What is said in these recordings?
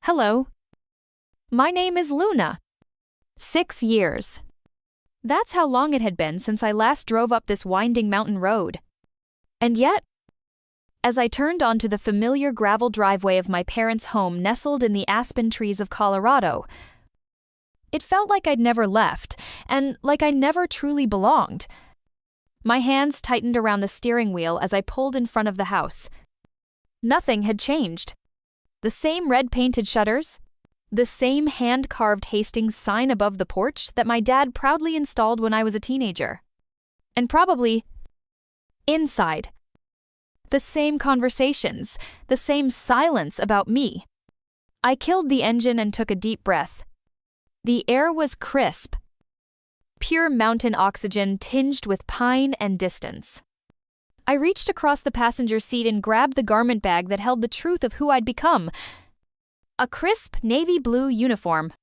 Hello. My name is Luna. 6 years. That's how long it had been since I last drove up this winding mountain road. And yet, as I turned onto the familiar gravel driveway of my parents' home nestled in the aspen trees of Colorado, it felt like I'd never left, and like I never truly belonged. My hands tightened around the steering wheel as I pulled in front of the house. Nothing had changed. The same red-painted shutters, the same hand-carved Hastings sign above the porch that my dad proudly installed when I was a teenager. And probably, inside, the same conversations, the same silence about me. I killed the engine and took a deep breath. The air was crisp, pure mountain oxygen tinged with pine and distance. I reached across the passenger seat and grabbed the garment bag that held the truth of who I'd become. A crisp navy blue uniform,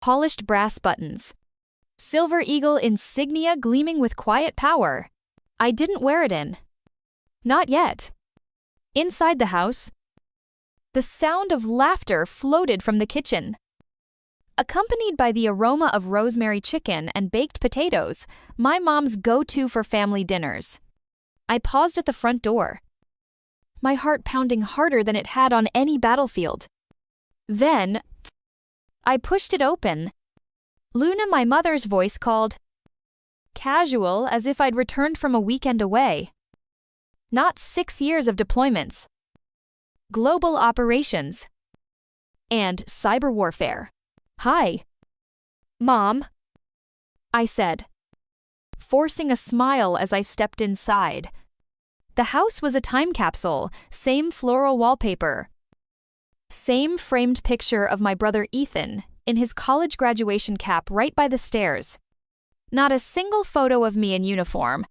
polished brass buttons, Silver Eagle insignia gleaming with quiet power. I didn't wear it in. Not yet. Inside the house, the sound of laughter floated from the kitchen. Accompanied by the aroma of rosemary chicken and baked potatoes, my mom's go-to for family dinners. I paused at the front door, my heart pounding harder than it had on any battlefield. Then, I pushed it open. Luna, my mother's voice, called, casual as if I'd returned from a weekend away. Not 6 years of deployments, global operations, and cyber warfare. Hi. Mom, I said, forcing a smile as I stepped inside. The house was a time capsule, same floral wallpaper, same framed picture of my brother Ethan in his college graduation cap right by the stairs. Not a single photo of me in uniform.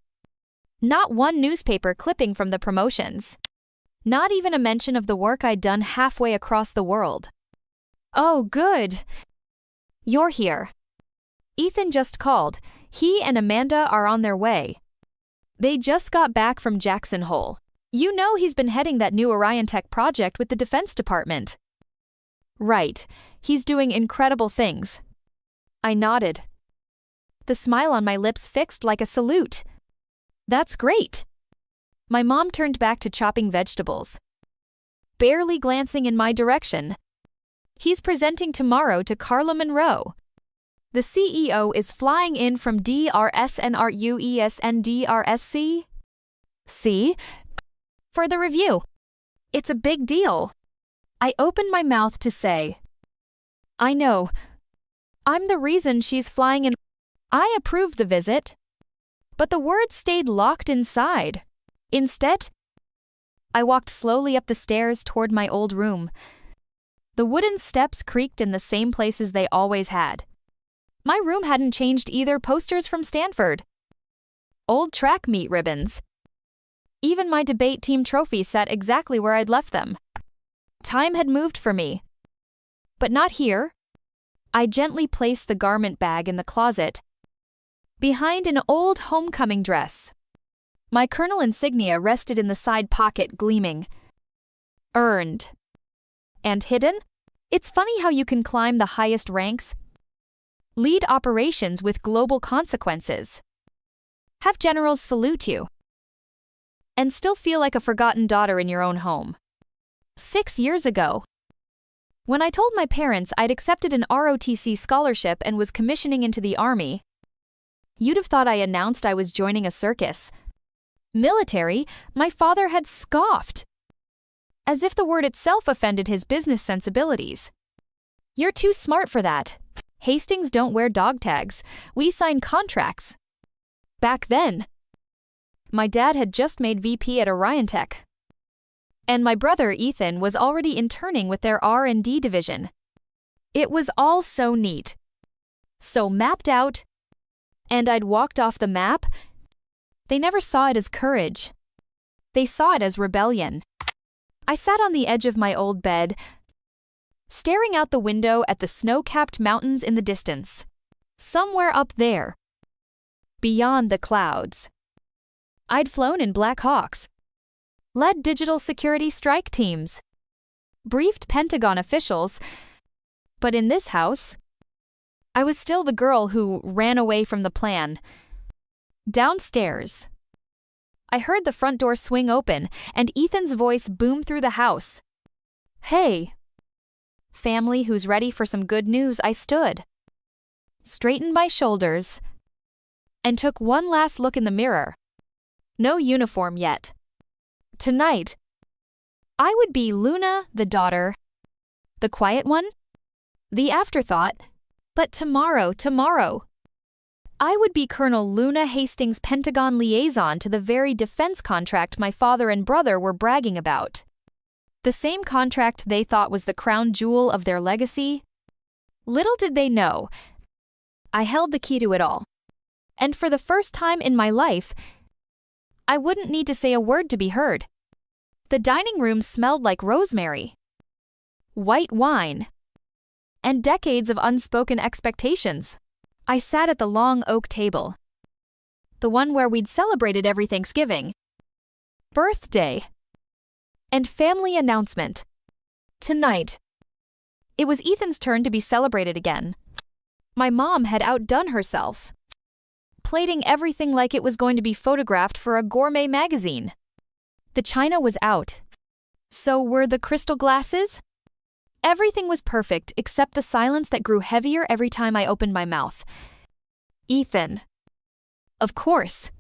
Not one newspaper clipping from the promotions. Not even a mention of the work I'd done halfway across the world. Oh, good. You're here. Ethan just called. He and Amanda are on their way. They just got back from Jackson Hole. You know he's been heading that new Orion Tech project with the Defense Department. Right. He's doing incredible things. I nodded. The smile on my lips fixed like a salute. That's great. My mom turned back to chopping vegetables, barely glancing in my direction. He's presenting tomorrow to Carla Monroe. The CEO is flying in from DRSNRUESNDRSC. See? For the review. It's a big deal. I opened my mouth to say, I know. I'm the reason she's flying in. I approved the visit. But the words stayed locked inside. Instead, I walked slowly up the stairs toward my old room. The wooden steps creaked in the same places they always had. My room hadn't changed either. Posters from Stanford, old track meet ribbons. Even my debate team trophies sat exactly where I'd left them. Time had moved for me. But not here. I gently placed the garment bag in the closet, behind an old homecoming dress. My colonel insignia rested in the side pocket, gleaming. Earned. And hidden? It's funny how you can climb the highest ranks, lead operations with global consequences, have generals salute you, and still feel like a forgotten daughter in your own home. 6 years ago, when I told my parents I'd accepted an ROTC scholarship and was commissioning into the Army, you'd have thought I announced I was joining a circus. Military, my father had scoffed, as if the word itself offended his business sensibilities. You're too smart for that. Hastings don't wear dog tags. We sign contracts. Back then, my dad had just made VP at Orion Tech, and my brother Ethan was already interning with their R&D division. It was all so neat, so mapped out, and I'd walked off the map. They never saw it as courage. They saw it as rebellion. I sat on the edge of my old bed, staring out the window at the snow-capped mountains in the distance. Somewhere up there, beyond the clouds. I'd flown in Black Hawks, led digital security strike teams, briefed Pentagon officials, but in this house, I was still the girl who ran away from the plan. Downstairs, I heard the front door swing open and Ethan's voice boom through the house. "Hey." Family who's ready for some good news, I stood, straightened my shoulders, and took one last look in the mirror. No uniform yet. Tonight, I would be Luna, the daughter, the quiet one, the afterthought, but tomorrow, I would be Colonel Luna Hastings' Pentagon liaison to the very defense contract my father and brother were bragging about. The same contract they thought was the crown jewel of their legacy. Little did they know, I held the key to it all. And for the first time in my life, I wouldn't need to say a word to be heard. The dining room smelled like rosemary, white wine, and decades of unspoken expectations. I sat at the long oak table, the one where we'd celebrated every Thanksgiving, birthday, and family announcement. Tonight, it was Ethan's turn to be celebrated again. My mom had outdone herself, plating everything like it was going to be photographed for a gourmet magazine. The china was out. So were the crystal glasses? Everything was perfect except the silence that grew heavier every time I opened my mouth. Ethan, of course,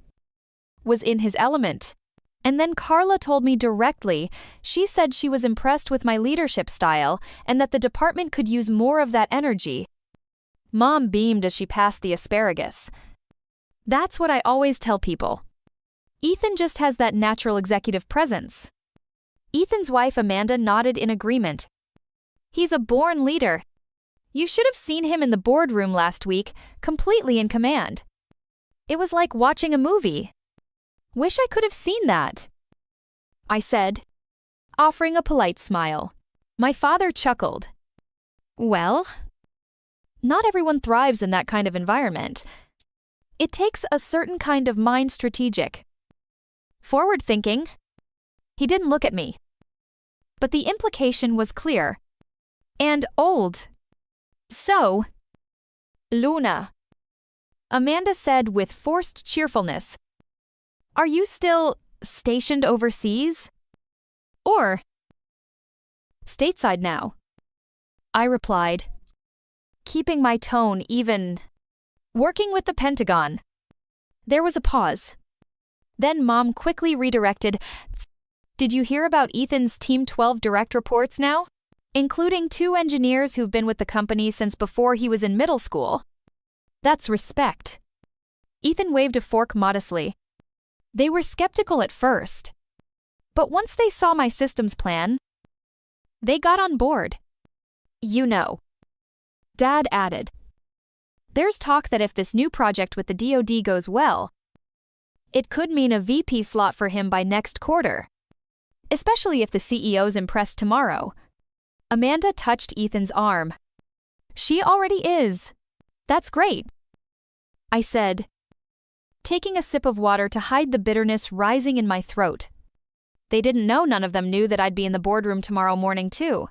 was in his element. And then Carla told me directly, she said she was impressed with my leadership style and that the department could use more of that energy. Mom beamed as she passed the asparagus. That's what I always tell people. Ethan just has that natural executive presence. Ethan's wife Amanda nodded in agreement. He's a born leader. You should have seen him in the boardroom last week, completely in command. It was like watching a movie. Wish I could have seen that, I said, offering a polite smile. My father chuckled. Well, not everyone thrives in that kind of environment. It takes a certain kind of mind strategic. Forward thinking. He didn't look at me. But the implication was clear. And old. So, Luna, Amanda said with forced cheerfulness, are you still stationed overseas? Or stateside now? I replied, keeping my tone even. Working with the Pentagon. There was a pause. Then Mom quickly redirected. Did you hear about Ethan's Team 12 direct reports now? Including 2 engineers who've been with the company since before he was in middle school. That's respect. Ethan waved a fork modestly. They were skeptical at first. But once they saw my systems plan, they got on board. You know. Dad added. There's talk that if this new project with the DoD goes well, it could mean a VP slot for him by next quarter. Especially if the CEO's impressed tomorrow. Amanda touched Ethan's arm. She already is. That's great, I said, taking a sip of water to hide the bitterness rising in my throat. They didn't know none of them knew that I'd be in the boardroom tomorrow morning too.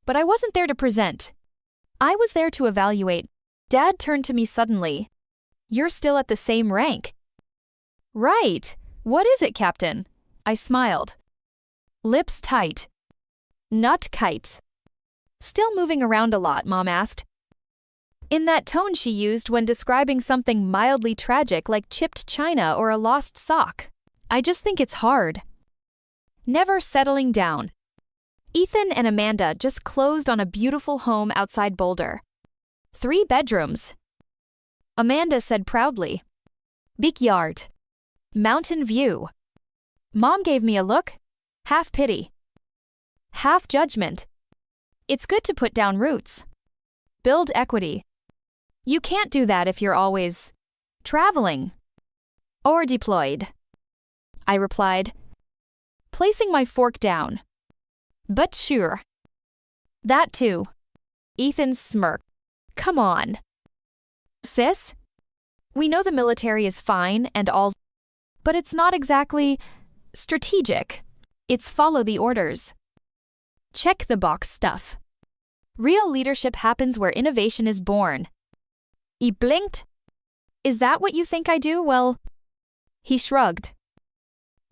But I wasn't there to present. I was there to evaluate. Dad turned to me suddenly. You're still at the same rank. Right. What is it, Captain? I smiled. Lips tight. Nut kite. Still moving around a lot, Mom asked. In that tone she used when describing something mildly tragic like chipped china or a lost sock. I just think it's hard. Never settling down. Ethan and Amanda just closed on a beautiful home outside Boulder. 3 bedrooms. Amanda said proudly. Big yard. Mountain view. Mom gave me a look, half pity, half judgment. It's good to put down roots. Build equity. You can't do that if you're always traveling or deployed, I replied, placing my fork down. But sure. That too. Ethan smirked. Come on. Sis? We know the military is fine and all, but it's not exactly strategic. It's follow the orders. Check the box stuff. Real leadership happens where innovation is born. He blinked. Is that what you think I do? Well, he shrugged.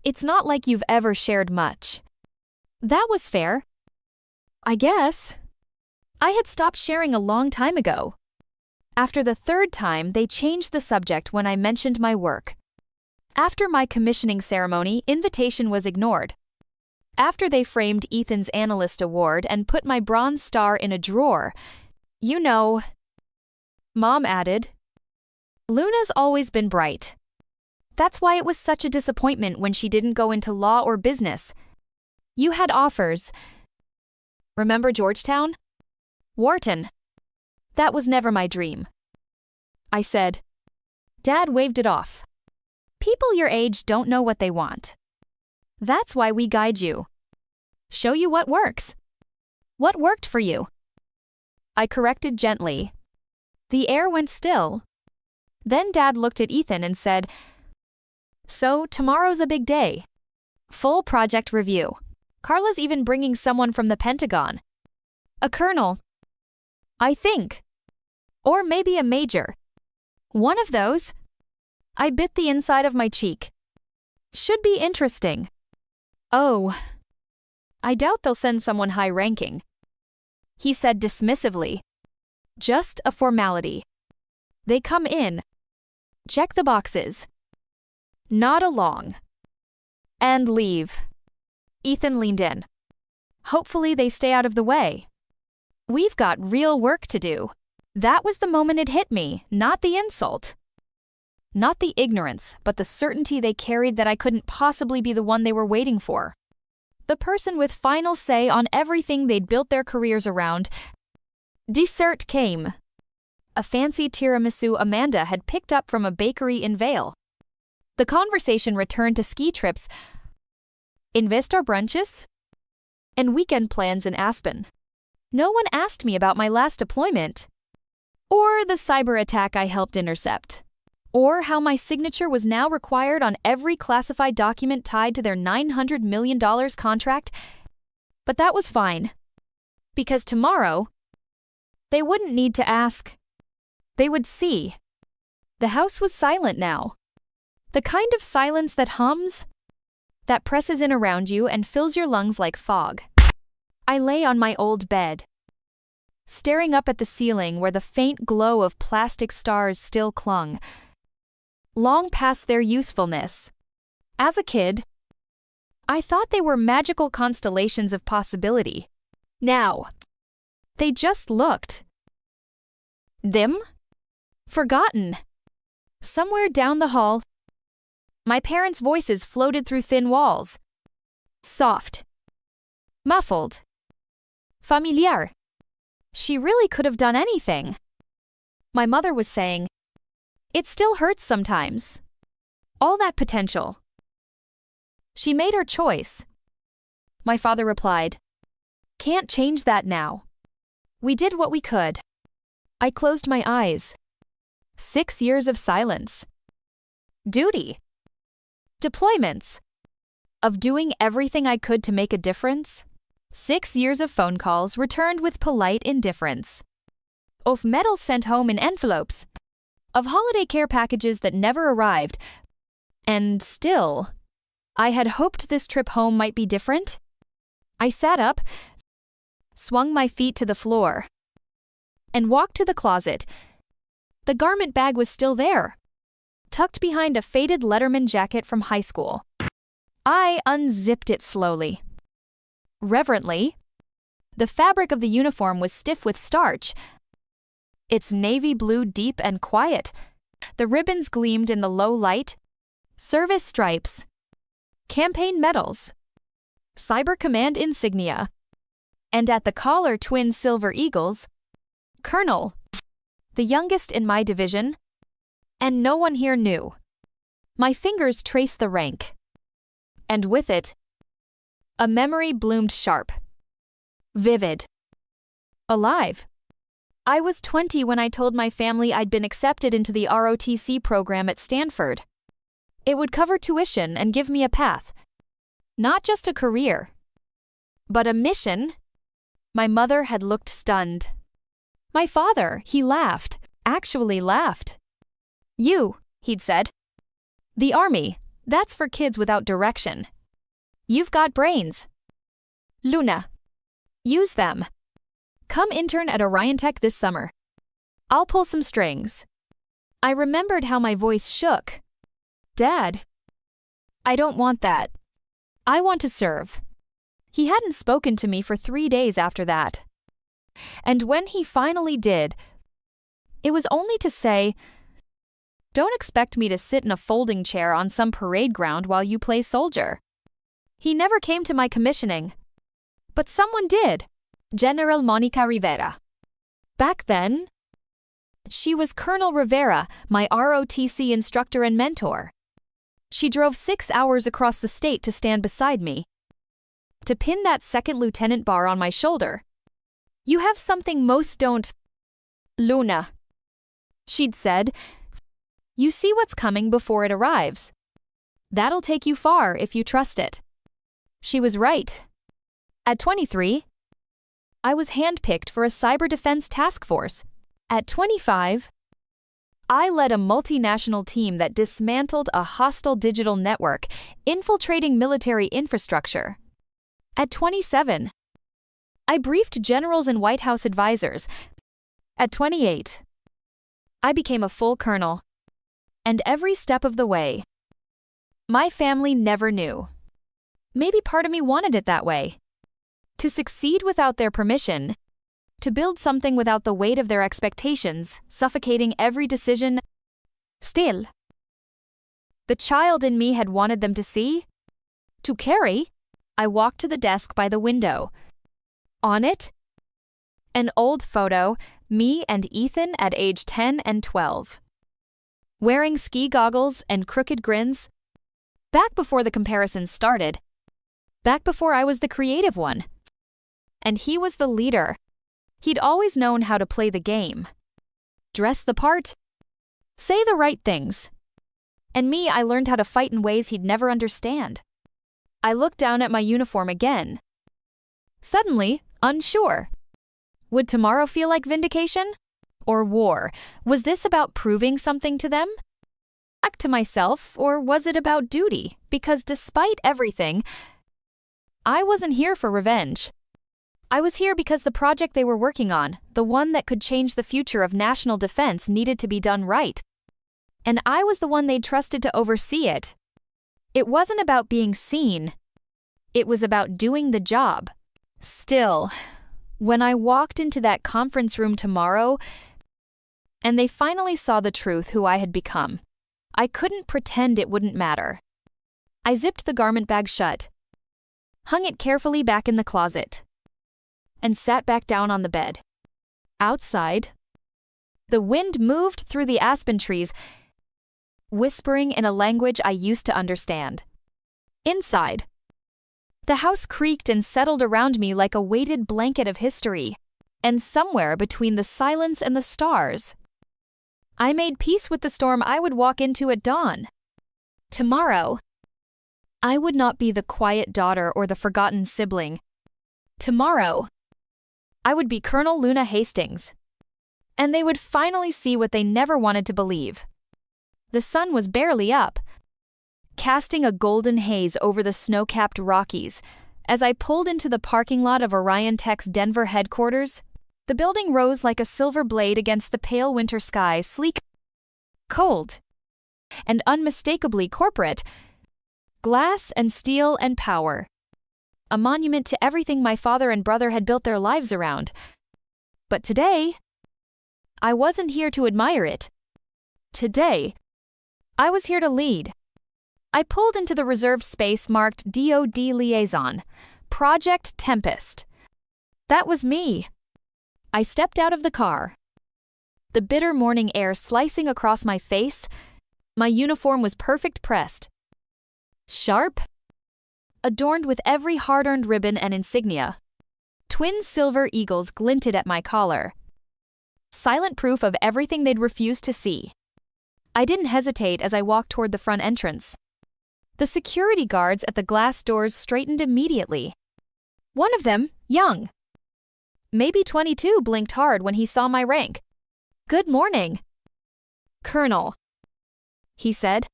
It's not like you've ever shared much. That was fair. I guess. I had stopped sharing a long time ago. After the third time, they changed the subject when I mentioned my work. After my commissioning ceremony, invitation was ignored. After they framed Ethan's analyst award and put my bronze star in a drawer, you know, Mom added, Luna's always been bright. That's why it was such a disappointment when she didn't go into law or business. You had offers. Remember Georgetown? Wharton. That was never my dream. I said. Dad waved it off. People your age don't know what they want. That's why we guide you. Show you what works. What worked for you? I corrected gently. The air went still. Then Dad looked at Ethan and said, So, tomorrow's a big day. Full project review. Carla's even bringing someone from the Pentagon. A colonel. I think. Or maybe a major. One of those. I bit the inside of my cheek. Should be interesting. Oh. I doubt they'll send someone high-ranking. He said dismissively. Just a formality. They come in. Check the boxes. Nod along. And leave. Ethan leaned in. Hopefully they stay out of the way. We've got real work to do. That was the moment it hit me, not the insult. Not the ignorance, but the certainty they carried that I couldn't possibly be the one they were waiting for. The person with final say on everything they'd built their careers around. Dessert came. A fancy tiramisu Amanda had picked up from a bakery in Vale. The conversation returned to ski trips, investor brunches, and weekend plans in Aspen. No one asked me about my last deployment, or the cyber attack I helped intercept, or how my signature was now required on every classified document tied to their $900 million contract. But that was fine, because tomorrow, they wouldn't need to ask. They would see. The house was silent now. The kind of silence that hums, that presses in around you and fills your lungs like fog. I lay on my old bed, staring up at the ceiling where the faint glow of plastic stars still clung, long past their usefulness. As a kid, I thought they were magical constellations of possibility. Now, they just looked dim, forgotten. Somewhere down the hall, my parents' voices floated through thin walls. Soft. Muffled. Familiar. She really could have done anything. My mother was saying, it still hurts sometimes. All that potential. She made her choice. My father replied, can't change that now. We did what we could. I closed my eyes. 6 years of silence. Duty. Deployments. Of doing everything I could to make a difference. 6 years of phone calls returned with polite indifference. Of medals sent home in envelopes. Of holiday care packages that never arrived. And still, I had hoped this trip home might be different. I sat up, swung my feet to the floor, and walked to the closet. The garment bag was still there, tucked behind a faded Letterman jacket from high school. I unzipped it slowly. Reverently. The fabric of the uniform was stiff with starch. Its navy blue deep and quiet. The ribbons gleamed in the low light. Service stripes. Campaign medals. Cyber Command insignia. And at the collar twin silver eagles. Colonel. The youngest in my division. And no one here knew. My fingers traced the rank. And with it, a memory bloomed sharp. Vivid. Alive. I was 20 when I told my family I'd been accepted into the ROTC program at Stanford. It would cover tuition and give me a path. Not just a career, but a mission My mother had looked stunned. My father, he laughed, actually laughed. You, he'd said. The army, that's for kids without direction. You've got brains. Luna. Use them. Come intern at Orion Tech this summer. I'll pull some strings. I remembered how my voice shook. Dad. I don't want that. I want to serve. He hadn't spoken to me for 3 days after that. And when he finally did, it was only to say, don't expect me to sit in a folding chair on some parade ground while you play soldier. He never came to my commissioning. But someone did. General Monica Rivera. Back then, she was Colonel Rivera, my ROTC instructor and mentor. She drove 6 hours across the state to stand beside me, to pin that second lieutenant bar on my shoulder. You have something most don't. Luna. She'd said, you see what's coming before it arrives. That'll take you far if you trust it. She was right. At 23, I was handpicked for a cyber defense task force. At 25, I led a multinational team that dismantled a hostile digital network, infiltrating military infrastructure. At 27, I briefed generals and White House advisors. At 28, I became a full colonel. And every step of the way, my family never knew. Maybe part of me wanted it that way. To succeed without their permission, to build something without the weight of their expectations, suffocating every decision. Still, the child in me had wanted them to see. To carry, I walked to the desk by the window. On it, an old photo, me and Ethan at age 10 and 12. Wearing ski goggles and crooked grins. Back before the comparisons started. Back before I was the creative one. And he was the leader. He'd always known how to play the game. Dress the part. Say the right things. And me, I learned how to fight in ways he'd never understand. I looked down at my uniform again. Suddenly, unsure. Would tomorrow feel like vindication? Or war? Was this about proving something to them? Back to myself, or was it about duty? Because despite everything, I wasn't here for revenge. I was here because the project they were working on, the one that could change the future of national defense, needed to be done right. And I was the one they'd trusted to oversee it. It wasn't about being seen. It was about doing the job. Still, when I walked into that conference room tomorrow, and they finally saw the truth who I had become, I couldn't pretend it wouldn't matter. I zipped the garment bag shut, hung it carefully back in the closet, and sat back down on the bed. Outside, the wind moved through the aspen trees, whispering in a language I used to understand. Inside, the house creaked and settled around me like a weighted blanket of history, and somewhere between the silence and the stars, I made peace with the storm I would walk into at dawn. Tomorrow, I would not be the quiet daughter or the forgotten sibling. Tomorrow, I would be Colonel Luna Hastings. And they would finally see what they never wanted to believe. The sun was barely up, casting a golden haze over the snow-capped Rockies. As I pulled into the parking lot of Orion Tech's Denver headquarters, the building rose like a silver blade against the pale winter sky, sleek, cold, and unmistakably corporate. Glass and steel and power. A monument to everything my father and brother had built their lives around. But today, I wasn't here to admire it. Today, I was here to lead. I pulled into the reserved space marked DoD Liaison, Project Tempest. That was me. I stepped out of the car. The bitter morning air slicing across my face, my uniform was perfect pressed. Sharp, adorned with every hard-earned ribbon and insignia. Twin silver eagles glinted at my collar. Silent proof of everything they'd refused to see. I didn't hesitate as I walked toward the front entrance. The security guards at the glass doors straightened immediately. One of them, young, Maybe 22, blinked hard when he saw my rank. Good morning, Colonel, he said,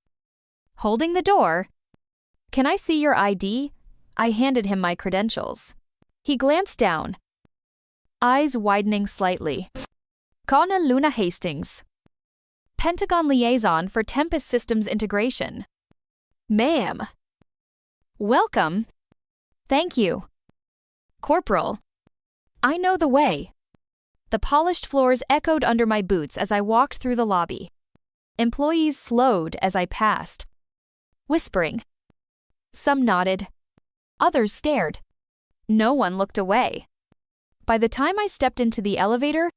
holding the door. Can I see your ID? I handed him my credentials. He glanced down, eyes widening slightly. Colonel Luna Hastings, Pentagon Liaison for Tempest Systems Integration. Ma'am. Welcome. Thank you. Corporal. I know the way. The polished floors echoed under my boots as I walked through the lobby. Employees slowed as I passed, whispering. Some nodded. Others stared. No one looked away. By the time I stepped into the elevator,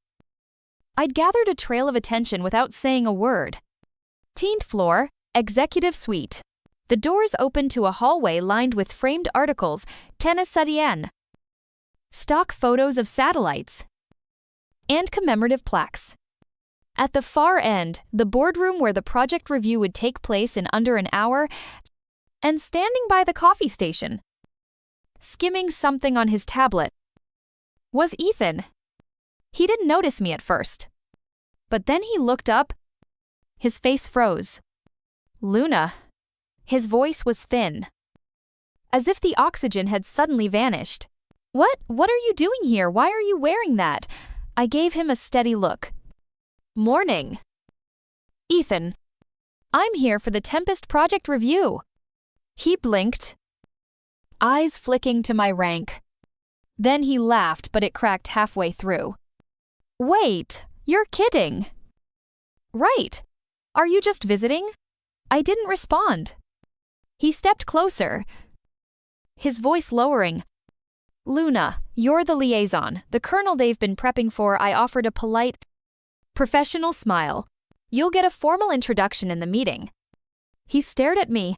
I'd gathered a trail of attention without saying a word. 10th floor, executive suite. The doors opened to a hallway lined with framed articles, tennis sarian, stock photos of satellites, and commemorative plaques. At the far end, the boardroom where the project review would take place in under an hour, and standing by the coffee station, skimming something on his tablet, was Ethan. He didn't notice me at first. But then he looked up. His face froze. Luna. His voice was thin, as if the oxygen had suddenly vanished. What are you doing here? Why are you wearing that? I gave him a steady look. Morning, Ethan. I'm here for the Tempest Project Review. He blinked, eyes flicking to my rank. Then he laughed, but it cracked halfway through. Wait, you're kidding. Right. Are you just visiting? I didn't respond. He stepped closer, his voice lowering. Luna, you're the liaison, the colonel they've been prepping for. I offered a polite, professional smile. You'll get a formal introduction in the meeting. He stared at me,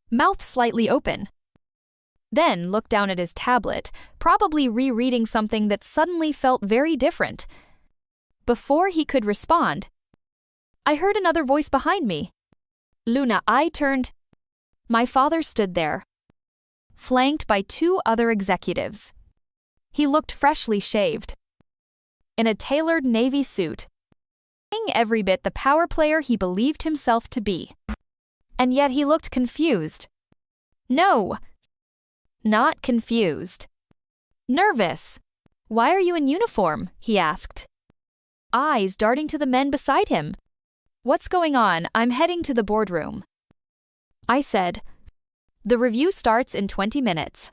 mouth slightly open. Then looked down at his tablet, probably rereading something that suddenly felt very different. Before he could respond, I heard another voice behind me. Luna, I turned. My father stood there, flanked by 2 other executives. He looked freshly shaved, in a tailored navy suit, every bit the power player he believed himself to be. And yet he looked confused. No, not confused. Nervous. Why are you in uniform? He asked, eyes darting to the men beside him. What's going on? I'm heading to the boardroom, I said. The review starts in 20 minutes.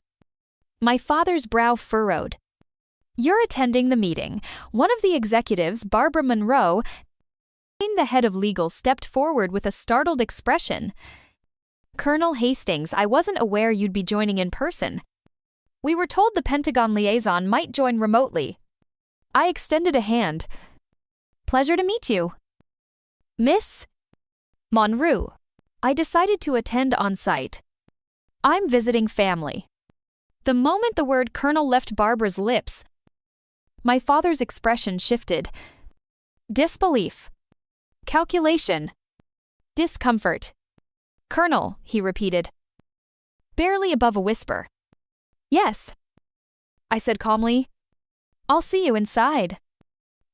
My father's brow furrowed. You're attending the meeting. One of the executives, Barbara Monroe, the head of legal, stepped forward with a startled expression. Colonel Hastings, I wasn't aware you'd be joining in person. We were told the Pentagon liaison might join remotely. I extended a hand. Pleasure to meet you, Miss Monroe. I decided to attend on site. I'm visiting family. The moment the word Colonel left Barbara's lips, my father's expression shifted. Disbelief, calculation, discomfort. Colonel, he repeated, barely above a whisper. Yes, I said calmly. I'll see you inside.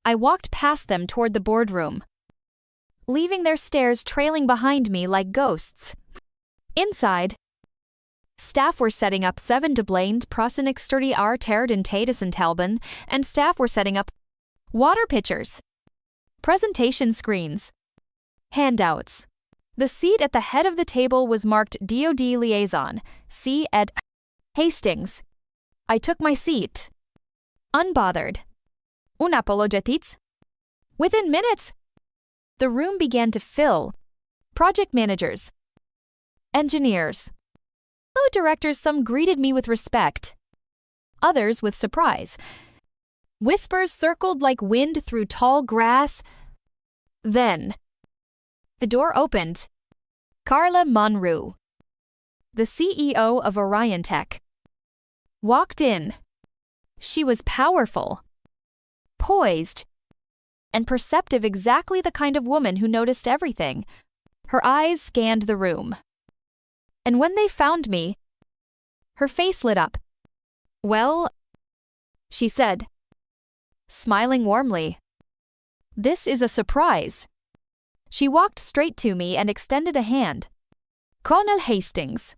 I walked past them toward the boardroom, leaving their stares trailing behind me like ghosts. Inside, staff were setting up 7 deblaned prosinixturdy R Terd and Tatus and Talbin, and staff were setting up water pitchers, presentation screens, handouts. The seat at the head of the table was marked DoD Liaison, C. Ed. Hastings. I took my seat, unbothered. Unapologetics. Within minutes, the room began to fill. Project managers, engineers, fellow directors. Some greeted me with respect, others with surprise. Whispers circled like wind through tall grass. Then, the door opened. Carla Monroe, the CEO of Orion Tech, walked in. She was powerful, poised, and perceptive, exactly the kind of woman who noticed everything. Her eyes scanned the room. And when they found me, her face lit up. Well, she said, smiling warmly. This is a surprise. She walked straight to me and extended a hand. Colonel Hastings.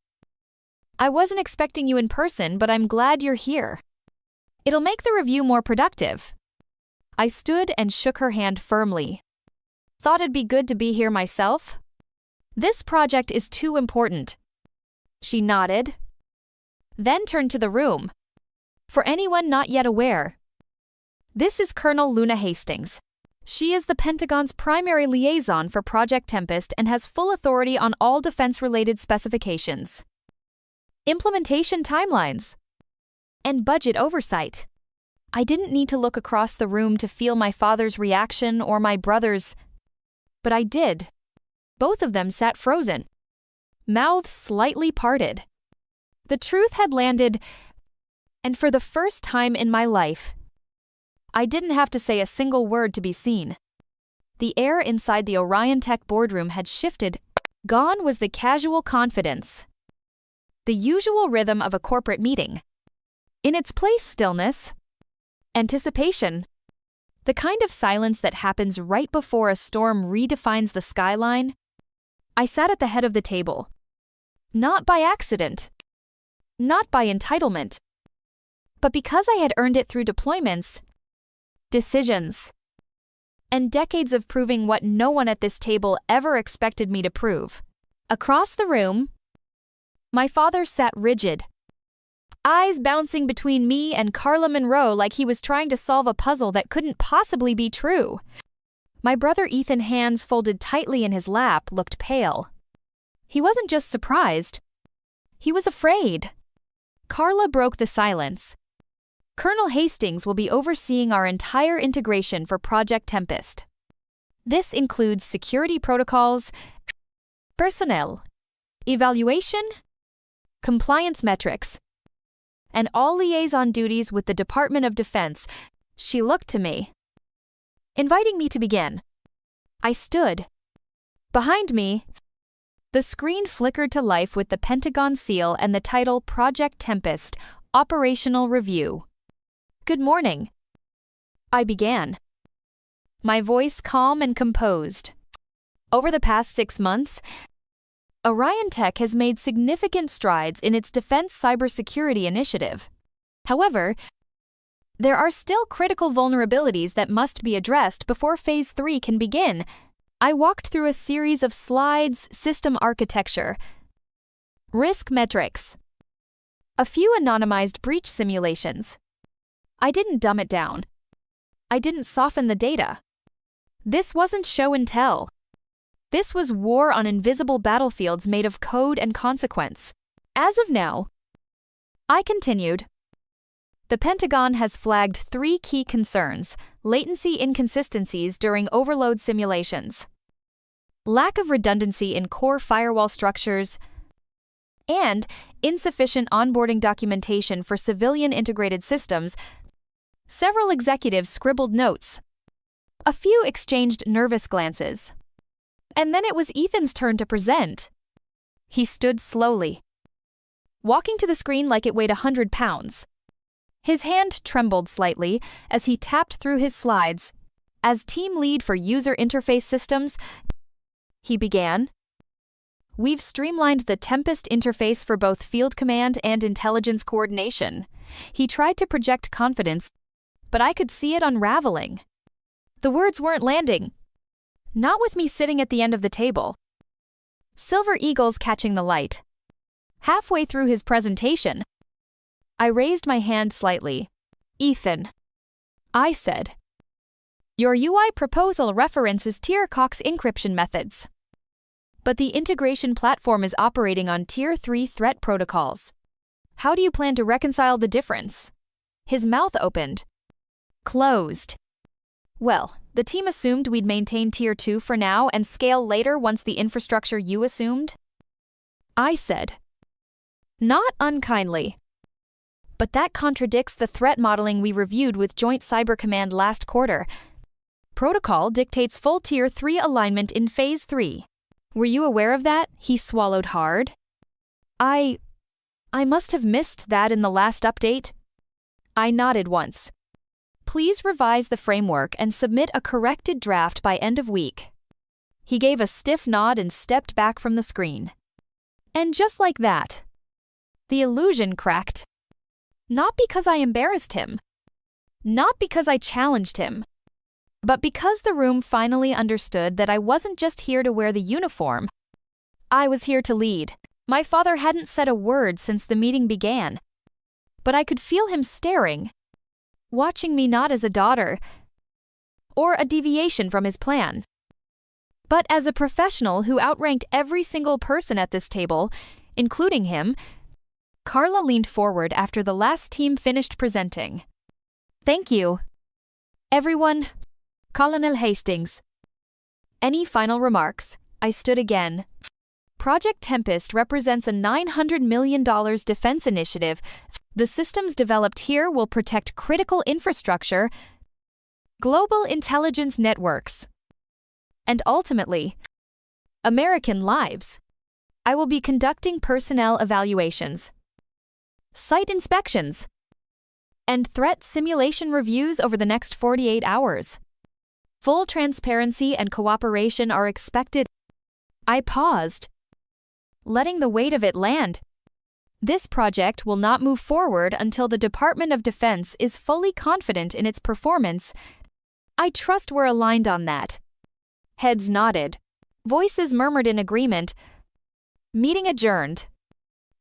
I wasn't expecting you in person, but I'm glad you're here. It'll make the review more productive. I stood and shook her hand firmly. Thought it'd be good to be here myself? This project is too important. She nodded, then turned to the room. For anyone not yet aware, this is Colonel Luna Hastings. She is the Pentagon's primary liaison for Project Tempest and has full authority on all defense-related specifications, implementation timelines, and budget oversight. I didn't need to look across the room to feel my father's reaction or my brother's, but I did. Both of them sat frozen, mouths slightly parted. The truth had landed, and for the first time in my life, I didn't have to say a single word to be seen. The air inside the Orion Tech boardroom had shifted. Gone was the casual confidence, the usual rhythm of a corporate meeting. In its place, stillness, anticipation, the kind of silence that happens right before a storm redefines the skyline. I sat at the head of the table. Not by accident, not by entitlement, but because I had earned it through deployments, decisions, and decades of proving what no one at this table ever expected me to prove. Across the room, my father sat rigid, eyes bouncing between me and Carla Monroe like he was trying to solve a puzzle that couldn't possibly be true. My brother Ethan, hands folded tightly in his lap, looked pale. He wasn't just surprised, he was afraid. Carla broke the silence. Colonel Hastings will be overseeing our entire integration for Project Tempest. This includes security protocols, personnel, evaluation, compliance metrics, and all liaison duties with the Department of Defense. She looked to me, inviting me to begin. I stood. Behind me, the screen flickered to life with the Pentagon seal and the title Project Tempest, Operational Review. Good morning, I began, my voice calm and composed. Over the past 6 months, Orion Tech has made significant strides in its defense cybersecurity initiative. However, there are still critical vulnerabilities that must be addressed before Phase 3 can begin. I walked through a series of slides, system architecture, risk metrics, a few anonymized breach simulations. I didn't dumb it down. I didn't soften the data. This wasn't show and tell. This was war on invisible battlefields made of code and consequence. As of now, I continued, the Pentagon has flagged 3 key concerns: latency inconsistencies during overload simulations, lack of redundancy in core firewall structures, and insufficient onboarding documentation for civilian integrated systems. Several executives scribbled notes. A few exchanged nervous glances. And then it was Ethan's turn to present. He stood slowly, walking to the screen like it weighed 100 pounds. His hand trembled slightly as he tapped through his slides. As team lead for user interface systems, he began, we've streamlined the Tempest interface for both field command and intelligence coordination. He tried to project confidence, but I could see it unraveling. The words weren't landing. Not with me sitting at the end of the table. Silver eagles catching the light. Halfway through his presentation, I raised my hand slightly. Ethan, I said, your UI proposal references Tier Cox encryption methods. But the integration platform is operating on Tier 3 threat protocols. How do you plan to reconcile the difference? His mouth opened, closed. Well, the team assumed we'd maintain Tier 2 for now and scale later once the infrastructure you assumed. I said, not unkindly. But that contradicts the threat modeling we reviewed with Joint Cyber Command last quarter. Protocol dictates full Tier 3 alignment in Phase 3. Were you aware of that? He swallowed hard. I must have missed that in the last update. I nodded once. Please revise the framework and submit a corrected draft by end of week. He gave a stiff nod and stepped back from the screen. And just like that, the illusion cracked. Not because I embarrassed him. Not because I challenged him. But because the room finally understood that I wasn't just here to wear the uniform. I was here to lead. My father hadn't said a word since the meeting began. But I could feel him staring, watching me not as a daughter or a deviation from his plan, but as a professional who outranked every single person at this table, including him. Carla leaned forward after the last team finished presenting. Thank you, everyone. Colonel Hastings. Any final remarks? I stood again. Project Tempest represents a $900 million defense initiative. The systems developed here will protect critical infrastructure, global intelligence networks, and ultimately, American lives. I will be conducting personnel evaluations, site inspections, and threat simulation reviews over the next 48 hours. Full transparency and cooperation are expected. I paused, letting the weight of it land. This project will not move forward until the Department of Defense is fully confident in its performance. I trust we're aligned on that. Heads nodded. Voices murmured in agreement. Meeting adjourned.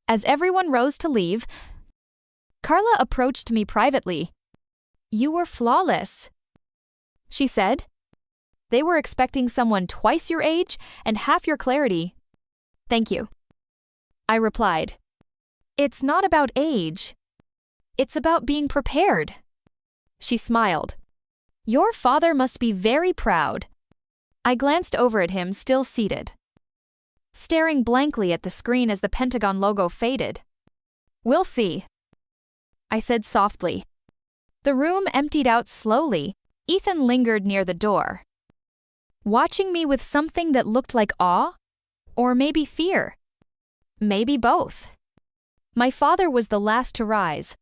As everyone rose to leave, Carla approached me privately. You were flawless, she said. They were expecting someone twice your age and half your clarity. Thank you, I replied. It's not about age. It's about being prepared. She smiled. Your father must be very proud. I glanced over at him, still seated, staring blankly at the screen as the Pentagon logo faded. We'll see, I said softly. The room emptied out slowly. Ethan lingered near the door, watching me with something that looked like awe, or maybe fear. Maybe both. My father was the last to rise.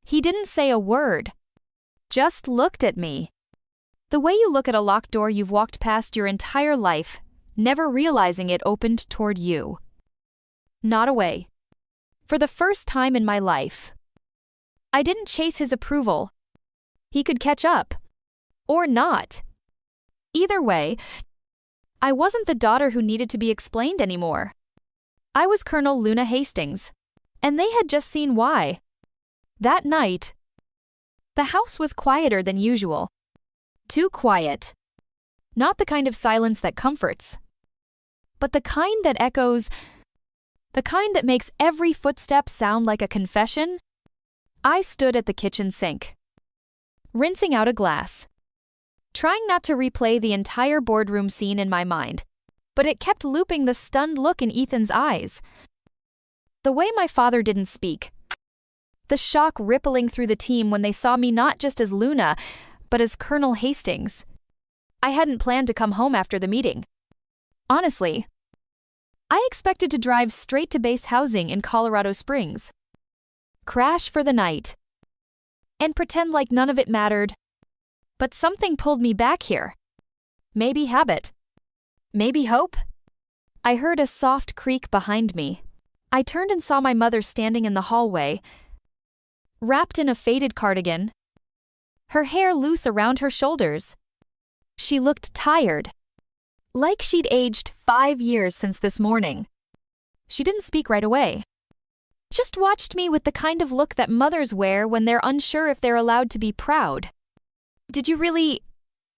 He didn't say a word, just looked at me. The way you look at a locked door you've walked past your entire life, never realizing it opened toward you. Not away. For the first time in my life. I didn't chase his approval. He could catch up. Or not. Either way, I wasn't the daughter who needed to be explained anymore. I was Colonel Luna Hastings, and they had just seen why. That night, the house was quieter than usual. Too quiet. Not the kind of silence that comforts, but the kind that echoes, the kind that makes every footstep sound like a confession. I stood at the kitchen sink, rinsing out a glass, trying not to replay the entire boardroom scene in my mind, but it kept looping the stunned look in Ethan's eyes. The way my father didn't speak. The shock rippling through the team when they saw me not just as Luna, but as Colonel Hastings. I hadn't planned to come home after the meeting. Honestly, I expected to drive straight to base housing in Colorado Springs, crash for the night, and pretend like none of it mattered. But something pulled me back here. Maybe habit. Maybe hope. I heard a soft creak behind me. I turned and saw my mother standing in the hallway, wrapped in a faded cardigan, her hair loose around her shoulders. She looked tired, like she'd aged 5 years since this morning. She didn't speak right away. Just watched me with the kind of look that mothers wear when they're unsure if they're allowed to be proud. Did you really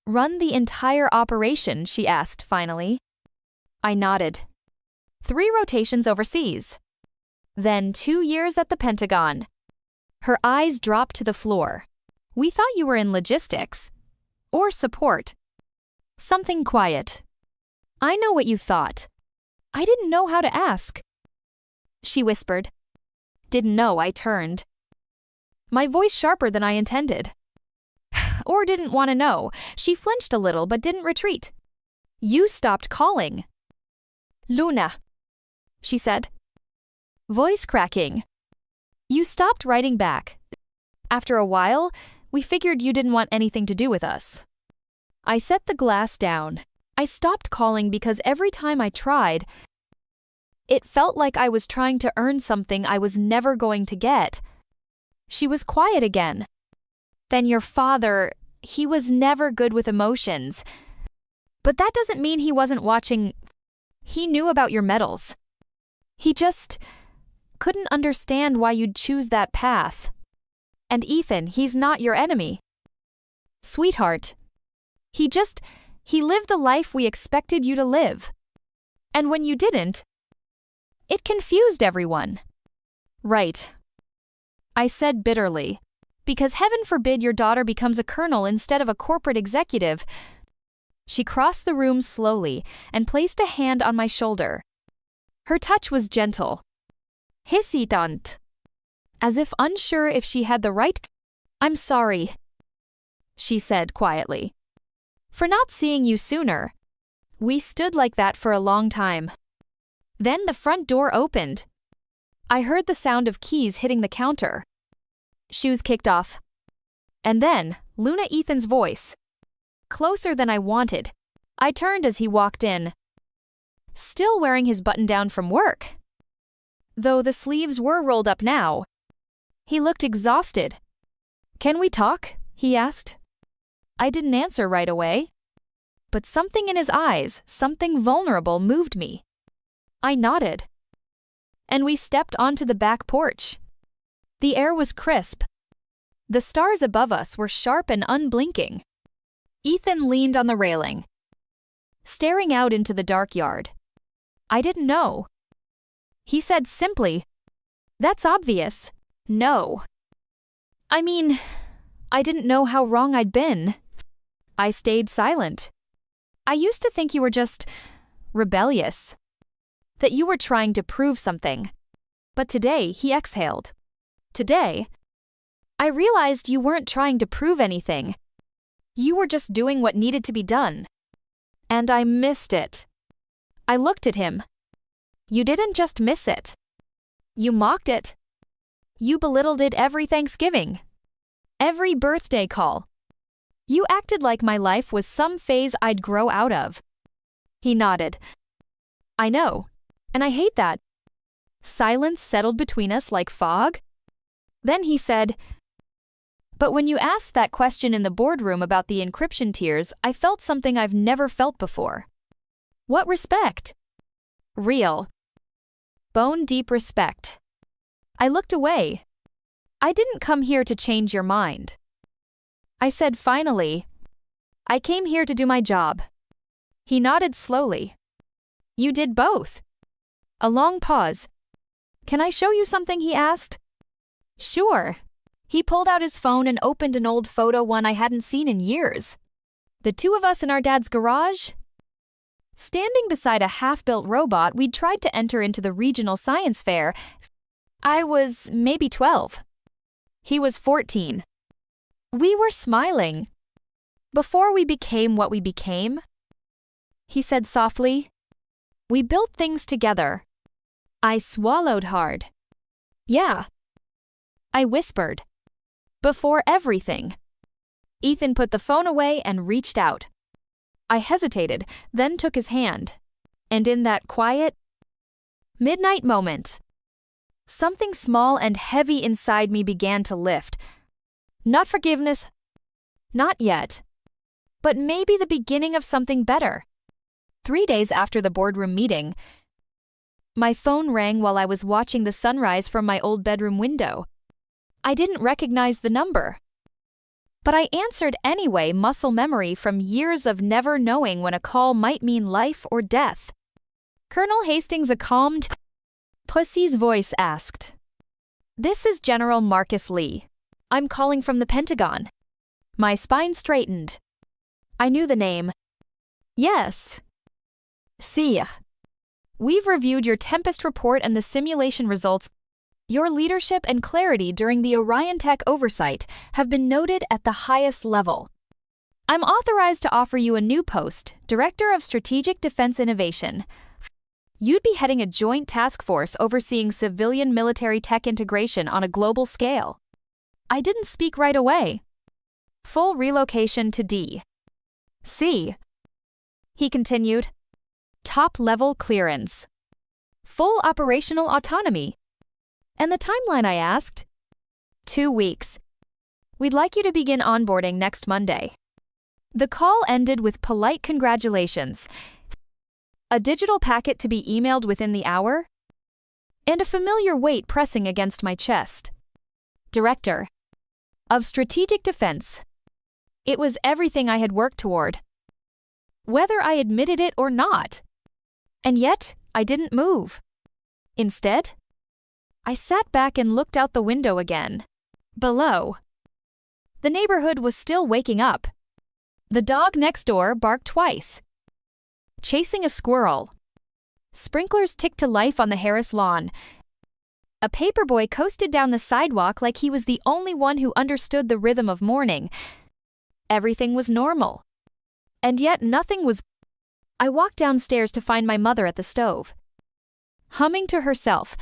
run the entire operation? She asked finally. I nodded. 3 rotations overseas. Then 2 years at the Pentagon. Her eyes dropped to the floor. We thought you were in logistics. Or support. Something quiet. I know what you thought. I didn't know how to ask. She whispered. Didn't know. I turned. My voice sharper than I intended. Or didn't want to know. She flinched a little but didn't retreat. You stopped calling. Luna, she said. Voice cracking. You stopped writing back. After a while, We figured you didn't want anything to do with us. I set the glass down. I stopped calling because every time I tried, it felt like I was trying to earn something I was never going to get. She was quiet again. Then your father, he was never good with emotions. But that doesn't mean he wasn't watching. He knew about your medals. He just couldn't understand why you'd choose that path. And Ethan, he's not your enemy. Sweetheart. He lived the life we expected you to live. And when you didn't, it confused everyone. Right. I said bitterly. Because heaven forbid your daughter becomes a colonel instead of a corporate executive. She crossed the room slowly and placed a hand on my shoulder. Her touch was gentle. Hesitant. As if unsure if she had the right. I'm sorry, she said quietly, for not seeing you sooner. We stood like that for a long time. Then the front door opened. I heard the sound of keys hitting the counter. Shoes kicked off. And then, Luna Ethan's voice. Closer than I wanted. I turned as he walked in. Still wearing his button-down from work. Though the sleeves were rolled up now. He looked exhausted. Can we talk? He asked. I didn't answer right away. But something in his eyes, something vulnerable, moved me. I nodded. And we stepped onto the back porch. The air was crisp. The stars above us were sharp and unblinking. Ethan leaned on the railing, staring out into the dark yard. I didn't know. He said simply, "That's obvious. No." I mean, I didn't know how wrong I'd been. I stayed silent. I used to think you were just rebellious. That you were trying to prove something. But today, he exhaled. Today, I realized you weren't trying to prove anything. You were just doing what needed to be done. And I missed it. I looked at him. You didn't just miss it. You mocked it. You belittled it every Thanksgiving. Every birthday call. You acted like my life was some phase I'd grow out of. He nodded. I know. And I hate that. Silence settled between us like fog. Then he said, but when you asked that question in the boardroom about the encryption tiers, I felt something I've never felt before. What respect? Real. Bone-deep respect. I looked away. I didn't come here to change your mind. I said finally, I came here to do my job. He nodded slowly. You did both. A long pause. Can I show you something? He asked. Sure. He pulled out his phone and opened an old photo, one I hadn't seen in years. The two of us in our dad's garage. Standing beside a half-built robot we'd tried to enter into the regional science fair. I was maybe 12. He was 14. We were smiling. Before we became what we became. He said softly. We built things together. I swallowed hard. Yeah. I whispered. Before everything. Ethan put the phone away and reached out. I hesitated, then took his hand. And in that quiet, midnight moment, something small and heavy inside me began to lift. Not forgiveness. Not yet. But maybe the beginning of something better. 3 days after the boardroom meeting, my phone rang while I was watching the sunrise from my old bedroom window. I didn't recognize the number. But I answered anyway, muscle memory from years of never knowing when a call might mean life or death. Colonel Hastings, a calmed, pussy's voice asked. This is General Marcus Lee. I'm calling from the Pentagon. My spine straightened. I knew the name. Yes. See ya. We've reviewed your Tempest report and the simulation results. Your leadership and clarity during the Orion Tech oversight have been noted at the highest level. I'm authorized to offer you a new post, Director of Strategic Defense Innovation. You'd be heading a joint task force overseeing civilian military tech integration on a global scale. I didn't speak right away. Full relocation to D. C. He continued. Top-level clearance. Full operational autonomy. And the timeline, I asked? 2 weeks. We'd like you to begin onboarding next Monday. The call ended with polite congratulations, a digital packet to be emailed within the hour, and a familiar weight pressing against my chest. Director of Strategic Defense. It was everything I had worked toward, whether I admitted it or not. And yet, I didn't move. Instead, I sat back and looked out the window again. Below, the neighborhood was still waking up. The dog next door barked twice, chasing a squirrel. Sprinklers ticked to life on the Harris lawn. A paperboy coasted down the sidewalk like he was the only one who understood the rhythm of morning. Everything was normal. And yet nothing was. I walked downstairs to find my mother at the stove, humming to herself.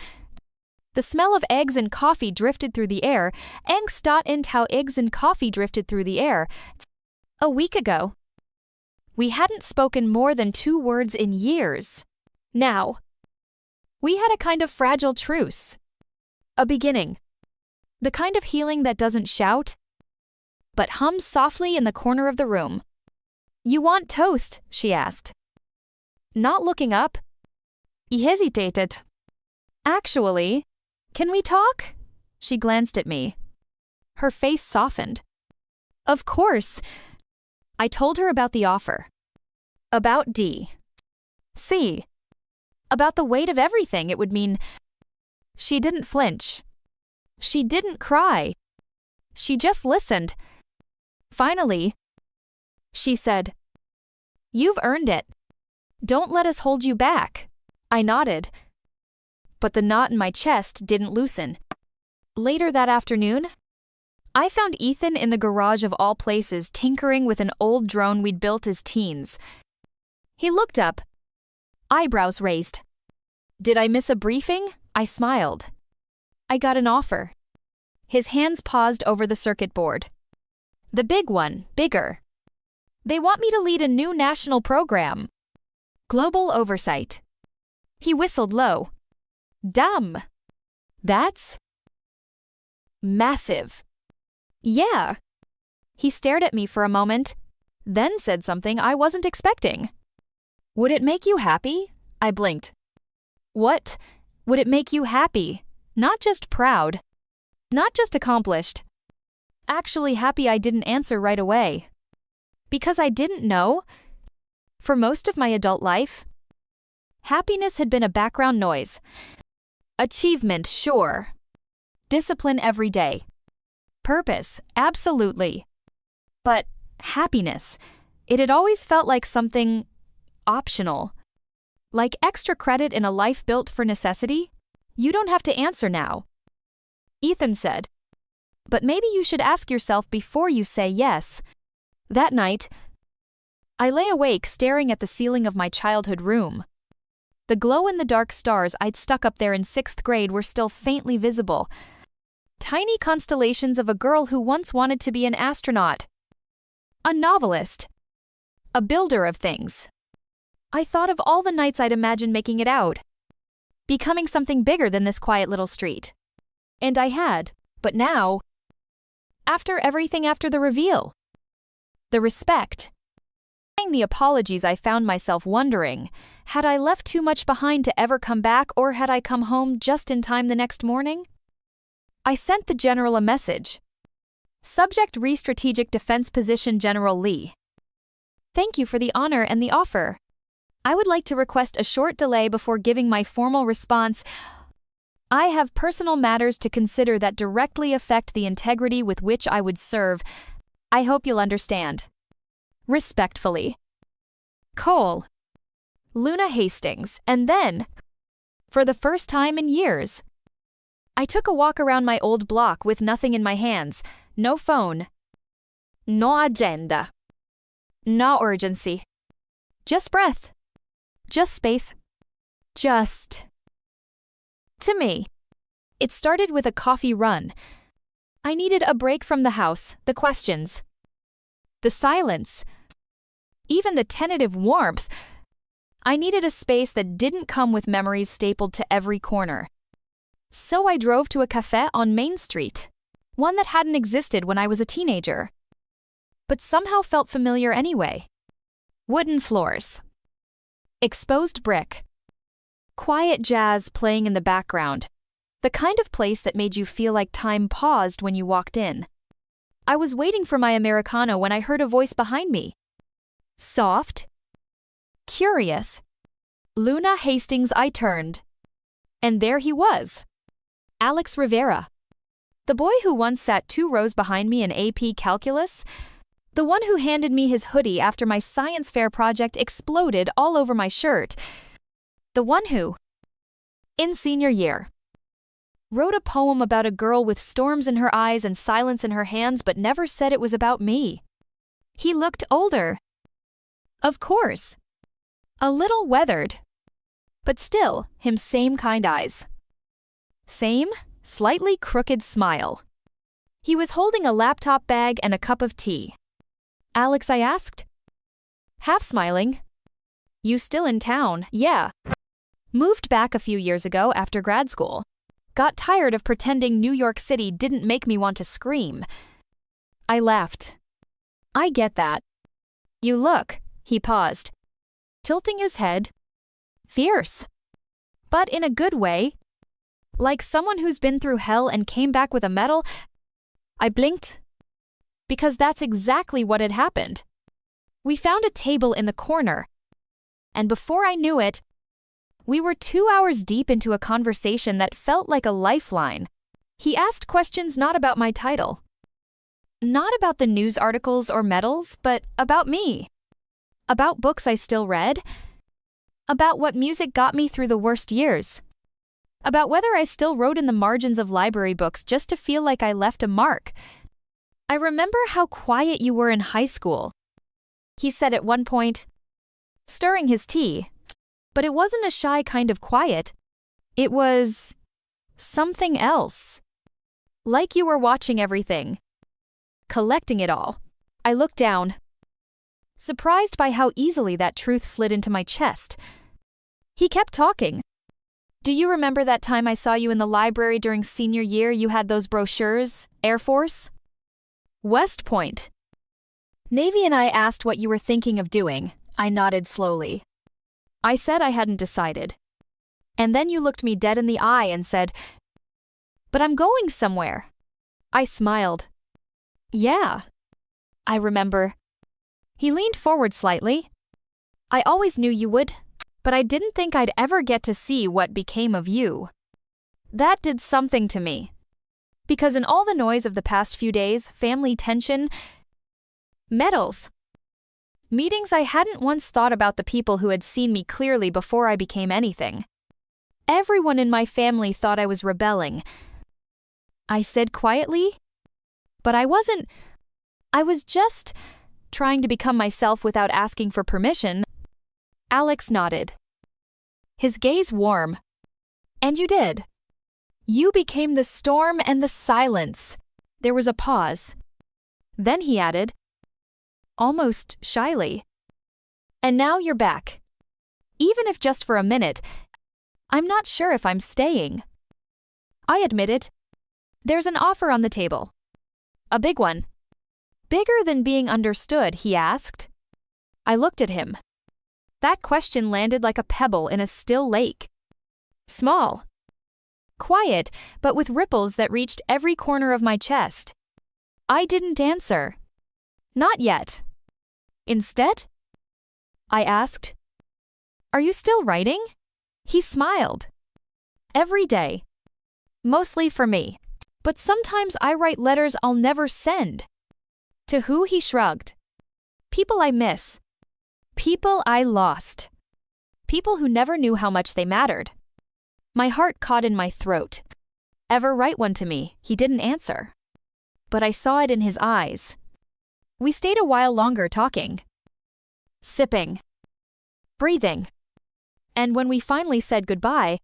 The smell of eggs and coffee drifted through the air. Angst. How eggs and coffee drifted through the air. A week ago, we hadn't spoken more than 2 words in years. Now, we had a kind of fragile truce. A beginning. The kind of healing that doesn't shout, but hums softly in the corner of the room. You want toast? She asked. Not looking up. He hesitated. Actually, can we talk? She glanced at me. Her face softened. Of course. I told her about the offer. About D. C. About the weight of everything it would mean. She didn't flinch. She didn't cry. She just listened. Finally, she said, You've earned it. Don't let us hold you back. I nodded. But the knot in my chest didn't loosen. Later that afternoon, I found Ethan in the garage of all places tinkering with an old drone we'd built as teens. He looked up, eyebrows raised. Did I miss a briefing? I smiled. I got an offer. His hands paused over the circuit board. The big one, bigger. They want me to lead a new national program. Global oversight. He whistled low. Dumb. That's massive. Yeah. He stared at me for a moment, then said something I wasn't expecting. Would it make you happy? I blinked. What? Would it make you happy? Not just proud. Not just accomplished. Actually happy I didn't answer right away. Because I didn't know. For most of my adult life, happiness had been a background noise. Achievement, sure. Discipline every day. Purpose, absolutely. But happiness, it had always felt like something optional. Like extra credit in a life built for necessity? You don't have to answer now. Ethan said. But maybe you should ask yourself before you say yes. That night, I lay awake staring at the ceiling of my childhood room. The glow-in-the-dark stars I'd stuck up there in 6th grade were still faintly visible. Tiny constellations of a girl who once wanted to be an astronaut. A novelist. A builder of things. I thought of all the nights I'd imagined making it out. Becoming something bigger than this quiet little street. And I had, but now, after everything after the reveal, the respect, the apologies, I found myself wondering, had I left too much behind to ever come back, or had I come home just in time the next morning? I sent the general a message. Subject: Strategic Defense Position General Lee. Thank you for the honor and the offer. I would like to request a short delay before giving my formal response. I have personal matters to consider that directly affect the integrity with which I would serve. I hope you'll understand. Respectfully. Cole. Luna Hastings. And then, for the first time in years, I took a walk around my old block with nothing in my hands. No phone. No agenda. No urgency. Just breath. Just space. Just. To me, it started with a coffee run. I needed a break from the house, the questions, the silence, even the tentative warmth. I needed a space that didn't come with memories stapled to every corner. So I drove to a cafe on Main Street, one that hadn't existed when I was a teenager, but somehow felt familiar anyway. Wooden floors, exposed brick, quiet jazz playing in the background, the kind of place that made you feel like time paused when you walked in. I was waiting for my Americano when I heard a voice behind me. Soft, curious. Luna Hastings. I turned. And there he was. Alex Rivera. The boy who once sat 2 rows behind me in AP Calculus. The one who handed me his hoodie after my science fair project exploded all over my shirt. The one who, in senior year, wrote a poem about a girl with storms in her eyes and silence in her hands but never said it was about me. He looked older. Of course. A little weathered. But still, him same kind eyes. Same, slightly crooked smile. He was holding a laptop bag and a cup of tea. Alex, I asked. Half smiling. You still in town? Yeah. Moved back a few years ago after grad school. Got tired of pretending New York City didn't make me want to scream. I laughed. I get that. You look, he paused, tilting his head. Fierce. But in a good way. Like someone who's been through hell and came back with a medal. I blinked. Because that's exactly what had happened. We found a table in the corner. And before I knew it, we were 2 hours deep into a conversation that felt like a lifeline. He asked questions not about my title. Not about the news articles or medals, but about me. About books I still read. About what music got me through the worst years. About whether I still wrote in the margins of library books just to feel like I left a mark. I remember how quiet you were in high school, he said at one point, stirring his tea. But it wasn't a shy kind of quiet. It was something else. Like you were watching everything, collecting it all. I looked down, surprised by how easily that truth slid into my chest. He kept talking. Do you remember that time I saw you in the library during senior year? You had those brochures, Air Force? West Point. Navy, and I asked what you were thinking of doing. I nodded slowly. I said I hadn't decided. And then you looked me dead in the eye and said, but I'm going somewhere. I smiled. Yeah. I remember. He leaned forward slightly. I always knew you would, but I didn't think I'd ever get to see what became of you. That did something to me. Because in all the noise of the past few days, family tension, medals, meetings, I hadn't once thought about the people who had seen me clearly before I became anything. Everyone in my family thought I was rebelling. I said quietly, but I wasn't. I was just trying to become myself without asking for permission. Alex nodded, his gaze warm. And you did. You became the storm and the silence. There was a pause. Then he added, almost shyly, and now you're back. Even if just for a minute, I'm not sure if I'm staying. I admitted. There's an offer on the table. A big one. Bigger than being understood, he asked. I looked at him. That question landed like a pebble in a still lake. Small. Quiet, but with ripples that reached every corner of my chest. I didn't answer. Not yet. Instead, I asked, are you still writing? He smiled. Every day. Mostly for me. But sometimes I write letters I'll never send. To who? He shrugged. People I miss. People I lost. People who never knew how much they mattered. My heart caught in my throat. Ever write one to me? He didn't answer. But I saw it in his eyes. We stayed a while longer talking. Sipping. Breathing. And when we finally said goodbye,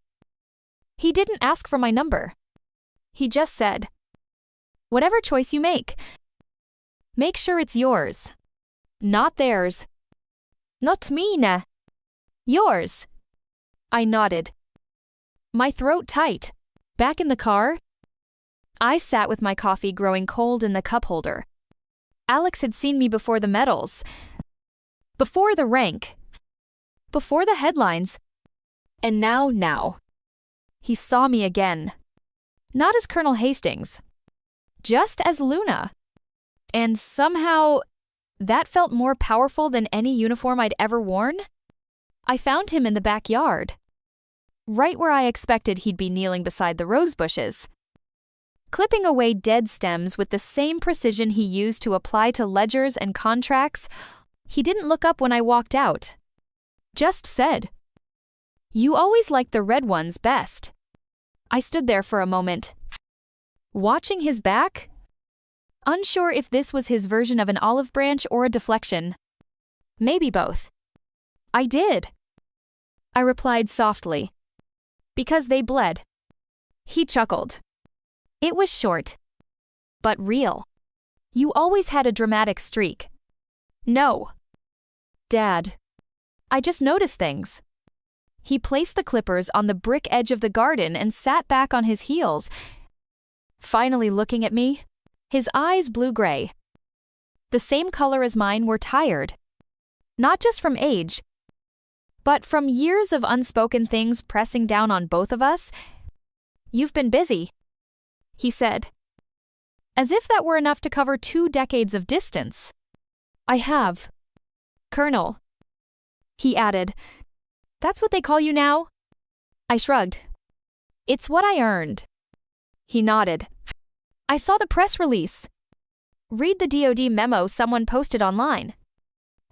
he didn't ask for my number. He just said, whatever choice you make sure it's yours. Not theirs. Not mine. Yours. I nodded. My throat tight. Back in the car, I sat with my coffee growing cold in the cup holder. Alex had seen me before the medals, before the rank, before the headlines, and now. He saw me again. Not as Colonel Hastings, just as Luna. And somehow, that felt more powerful than any uniform I'd ever worn. I found him in the backyard, right where I expected he'd be kneeling beside the rose bushes, clipping away dead stems with the same precision he used to apply to ledgers and contracts. He didn't look up when I walked out. Just said, "You always liked the red ones best." I stood there for a moment, watching his back, unsure if this was his version of an olive branch or a deflection. Maybe both. "I did," I replied softly. "Because they bled." He chuckled. "It was short, but real. You always had a dramatic streak." "No, Dad. I just noticed things." He placed the clippers on the brick edge of the garden and sat back on his heels, finally looking at me, his eyes blue-gray. The same color as mine were tired, not just from age, but from years of unspoken things pressing down on both of us. "You've been busy," he said, as if that were enough to cover 2 decades of distance. "I have, Colonel," he added. "That's what they call you now?" I shrugged. "It's what I earned." He nodded. "I saw the press release. Read the DoD memo someone posted online.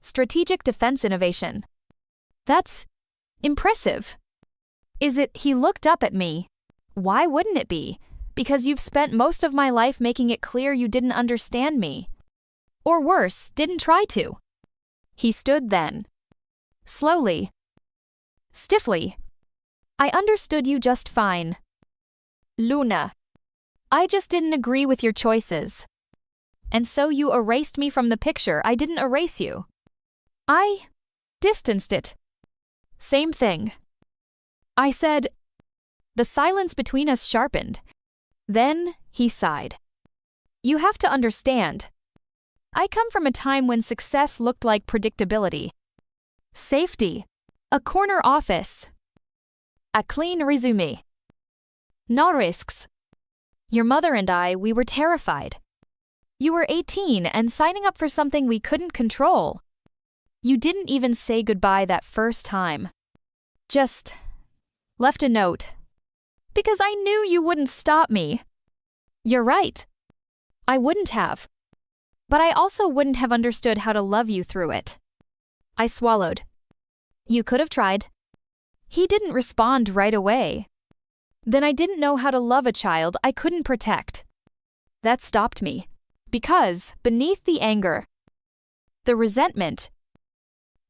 Strategic Defense Innovation. That's impressive." "Is it?" He looked up at me. "Why wouldn't it be? Because you've spent most of my life making it clear you didn't understand me. Or worse, didn't try to." He stood then. Slowly. Stiffly. "I understood you just fine, Luna. I just didn't agree with your choices. And so you erased me from the picture. I didn't erase you. I distanced it." "Same thing," I said. The silence between us sharpened. Then he sighed. "You have to understand. I come from a time when success looked like predictability, safety, a corner office, a clean resume. No risks. Your mother and I, we were terrified. You were 18 and signing up for something we couldn't control. You didn't even say goodbye that first time. Just left a note. Because I knew you wouldn't stop me." "You're right. I wouldn't have. But I also wouldn't have understood how to love you through it." I swallowed. "You could have tried." He didn't respond right away. Then I didn't know how to love a child I couldn't protect. That stopped me. Because, beneath the anger, the resentment,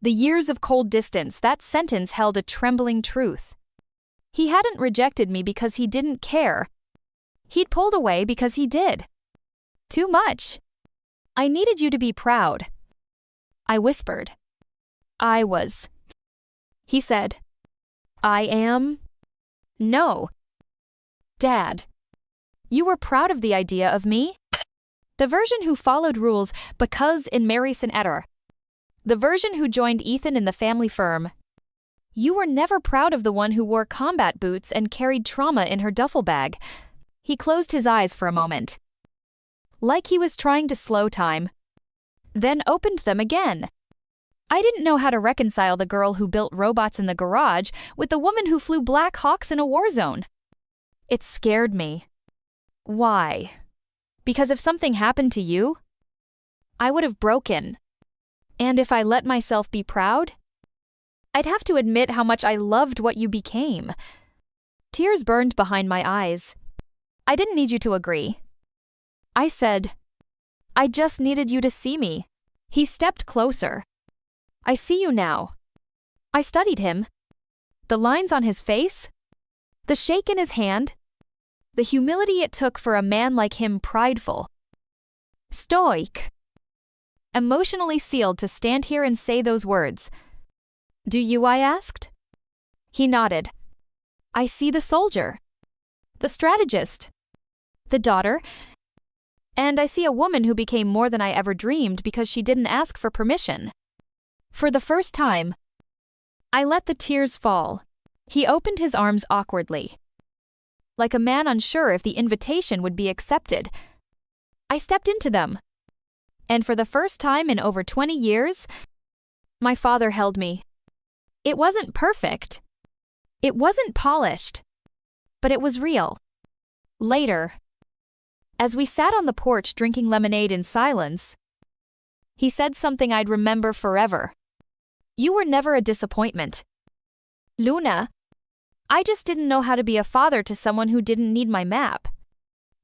the years of cold distance, that sentence held a trembling truth. He hadn't rejected me because he didn't care. He'd pulled away because he did. Too much. "I needed you to be proud," I whispered. "I was." He said. "I am?" "No. Dad. You were proud of the idea of me? The version who followed rules because in Mary Sin-Etter. The version who joined Ethan in the family firm. You were never proud of the one who wore combat boots and carried trauma in her duffel bag." He closed his eyes for a moment, like he was trying to slow time, then opened them again. I didn't know how to reconcile the girl who built robots in the garage with the woman who flew Black Hawks in a war zone. It scared me. Why? Because if something happened to you, I would have broken. And if I let myself be proud, I'd have to admit how much I loved what you became. Tears burned behind my eyes. "I didn't need you to agree." I said, "I just needed you to see me." He stepped closer. "I see you now." I studied him. The lines on his face, the shake in his hand, the humility it took for a man like him, prideful, stoic. emotionally sealed to stand here and say those words. Do you? I asked. He nodded. I see the soldier, the strategist, the daughter, and I see a woman who became more than I ever dreamed because she didn't ask for permission. For the first time, I let the tears fall. He opened his arms awkwardly, like a man unsure if the invitation would be accepted. I stepped into them, and for the first time in over 20 years, my father held me. It wasn't perfect. It wasn't polished, but it was real. Later, as we sat on the porch drinking lemonade in silence, he said something I'd remember forever. You were never a disappointment, Luna. I just didn't know how to be a father to someone who didn't need my map.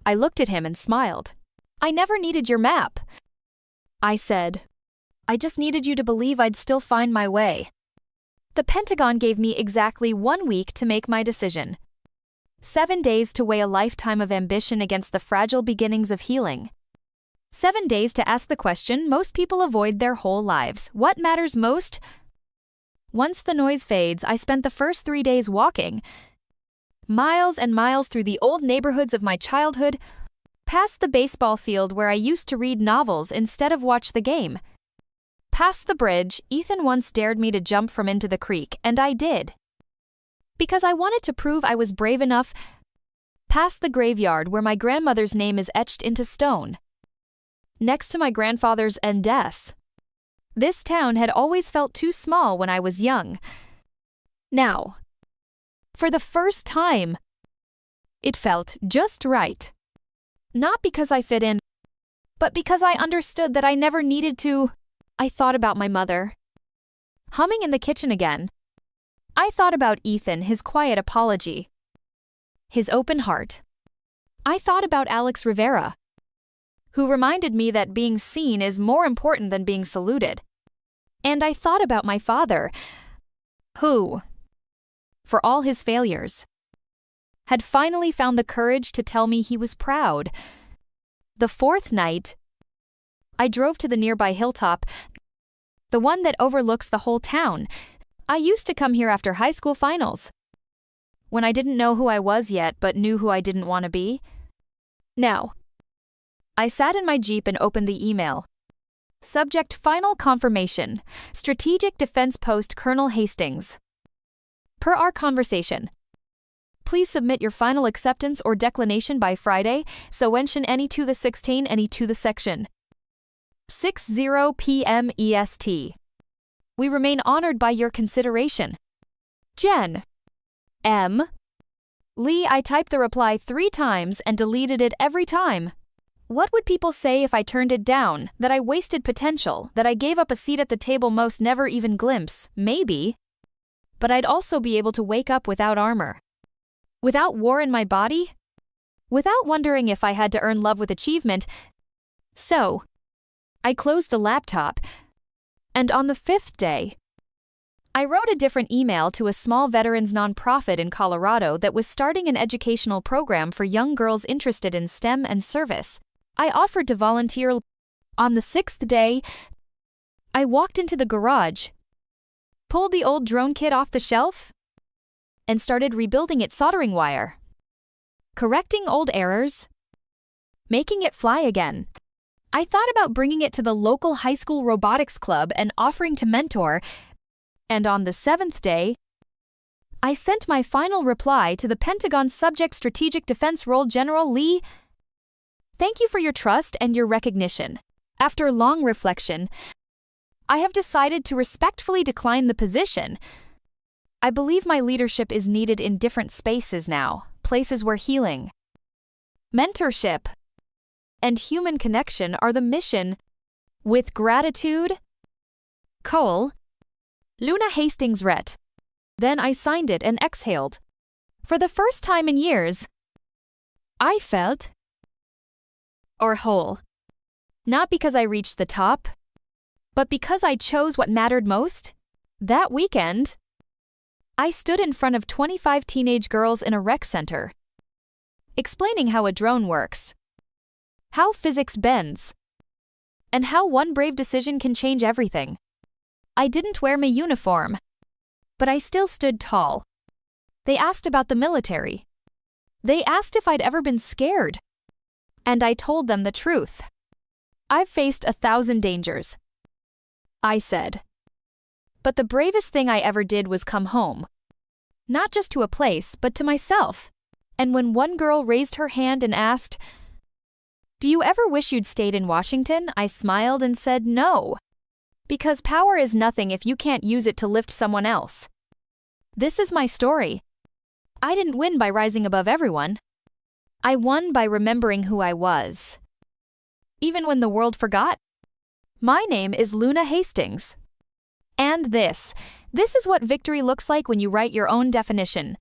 I looked at him and smiled. I never needed your map, I said. I just needed you to believe I'd still find my way. The Pentagon gave me exactly 1 week to make my decision. 7 days to weigh a lifetime of ambition against the fragile beginnings of healing. 7 days to ask the question most people avoid their whole lives. What matters most? Once the noise fades, I spent the first 3 days walking. Miles and miles through the old neighborhoods of my childhood, past the baseball field where I used to read novels instead of watch the game. Past the bridge, Ethan once dared me to jump from into the creek, and I did. Because I wanted to prove I was brave enough. Past the graveyard where my grandmother's name is etched into stone, next to my grandfather's and death's. This town had always felt too small when I was young. Now, for the first time, it felt just right. Not because I fit in, but because I understood that I never needed to. I thought about my mother, humming in the kitchen again. I thought about Ethan, his quiet apology, his open heart. I thought about Alex Rivera, who reminded me that being seen is more important than being saluted. And I thought about my father, who, for all his failures, had finally found the courage to tell me he was proud. The fourth night, I drove to the nearby hilltop, the one that overlooks the whole town. I used to come here after high school finals, when I didn't know who I was yet but knew who I didn't want to be. Now, I sat in my Jeep and opened the email. Subject: Final Confirmation. Strategic Defense Post Colonel Hastings. Per our conversation, please submit your final acceptance or declination by Friday, so mention any to the 16 any to the section. 6:0 p.m. EST. We remain honored by your consideration. Jen. M. Lee. I typed the reply 3 times and deleted it every time. What would people say if I turned it down, that I wasted potential, that I gave up a seat at the table most never even glimpse? Maybe. But I'd also be able to wake up without armor, without war in my body, without wondering if I had to earn love with achievement. So, I closed the laptop, and on the 5th day, I wrote a different email to a small veterans nonprofit in Colorado that was starting an educational program for young girls interested in STEM and service. I offered to volunteer. On the 6th day, I walked into the garage, pulled the old drone kit off the shelf, and started rebuilding it soldering wire, correcting old errors, making it fly again. I thought about bringing it to the local high school robotics club and offering to mentor, and on the 7th day, I sent my final reply to the Pentagon Subject Strategic Defense Role General Lee. Thank you for your trust and your recognition. After long reflection, I have decided to respectfully decline the position. I believe my leadership is needed in different spaces now, places where healing, mentorship, and human connection are the mission. With gratitude, Cole. Luna Hastings Rhett. Then I signed it and exhaled. For the first time in years, I felt whole. Not because I reached the top, but because I chose what mattered most. That weekend, I stood in front of 25 teenage girls in a rec center, explaining how a drone works, how physics bends, and how one brave decision can change everything. I didn't wear my uniform, but I still stood tall. They asked about the military. They asked if I'd ever been scared. And I told them the truth. I've faced 1,000 dangers, I said. But the bravest thing I ever did was come home. Not just to a place, but to myself. And when one girl raised her hand and asked, "Do you ever wish you'd stayed in Washington?" I smiled and said no. Because power is nothing if you can't use it to lift someone else. This is my story. I didn't win by rising above everyone. I won by remembering who I was. Even when the world forgot. My name is Luna Hastings. And this is what victory looks like when you write your own definition.